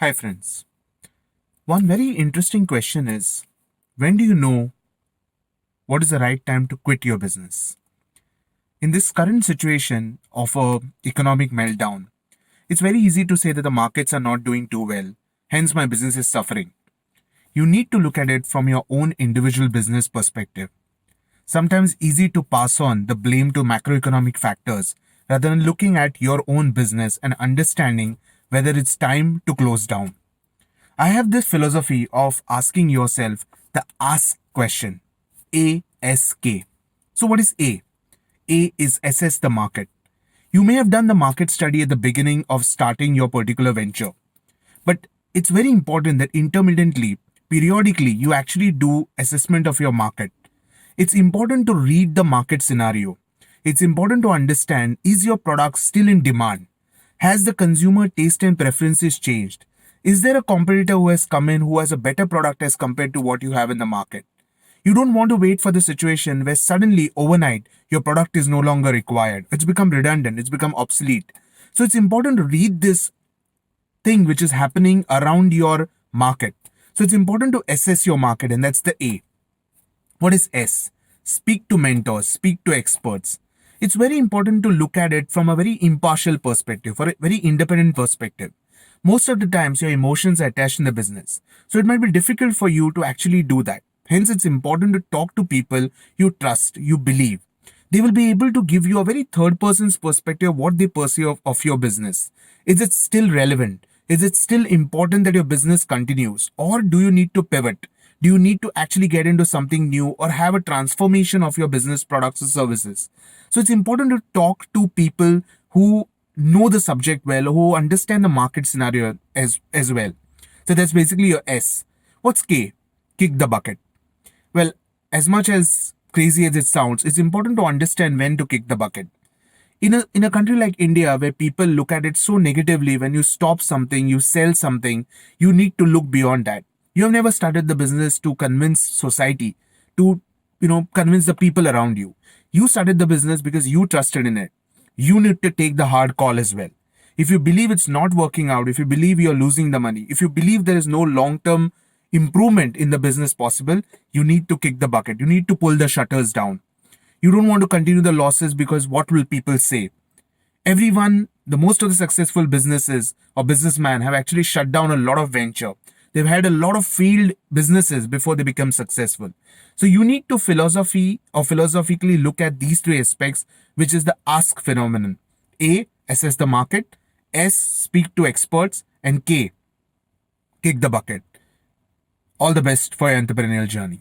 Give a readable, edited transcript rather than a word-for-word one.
Hi, friends. One very interesting question is, when do you know what is the right time to quit your business? In this current situation of a economic meltdown, it's very easy to say that the markets are not doing too well, hence my business is suffering. You need to look at it from your own individual business perspective. Sometimes easy to pass on the blame to macroeconomic factors rather than looking at your own business and understanding whether it's time to close down. I have this philosophy of asking yourself the ask question. ASK. So, what is A? A is assess the market. You may have done the market study at the beginning of starting your particular venture, but it's very important that intermittently, periodically, you actually do assessment of your market. It's important to read the market scenario. It's important to understand, is your product still in demand? Has the consumer taste and preferences changed? Is there a competitor who has come in who has a better product as compared to what you have in the market? You don't want to wait for the situation where suddenly overnight your product is no longer required. It's become redundant, it's become obsolete. So it's important to read this thing which is happening around your market. So it's important to assess your market, and that's the A. What is S? Speak to mentors, speak to experts. It's very important to look at it from a very impartial perspective, or a very independent perspective. Most of the times, your emotions are attached in the business. So it might be difficult for you to actually do that. Hence, it's important to talk to people you trust, you believe. They will be able to give you a very third person's perspective of what they perceive of your business. Is it still relevant? Is it still important that your business continues? Or do you need to pivot? Do you need to actually get into something new or have a transformation of your business products or services? So it's important to talk to people who know the subject well, who understand the market scenario as well. So that's basically your S. What's K? Kick the bucket. Well, as much as crazy as it sounds, it's important to understand when to kick the bucket. In a country like India, where people look at it so negatively, when you stop something, you sell something, you need to look beyond that. You have never started the business to convince society, to convince the people around you. You started the business because you trusted in it. You need to take the hard call as well. If you believe it's not working out, if you believe you're losing the money, if you believe there is no long-term improvement in the business possible, you need to kick the bucket. You need to pull the shutters down. You don't want to continue the losses because what will people say? Everyone, the most of the successful businesses or businessmen have actually shut down a lot of venture. They've had a lot of failed businesses before they become successful. So you need to philosophically look at these three aspects, which is the ask phenomenon. A, assess the market. S, speak to experts. And K, kick the bucket. All the best for your entrepreneurial journey.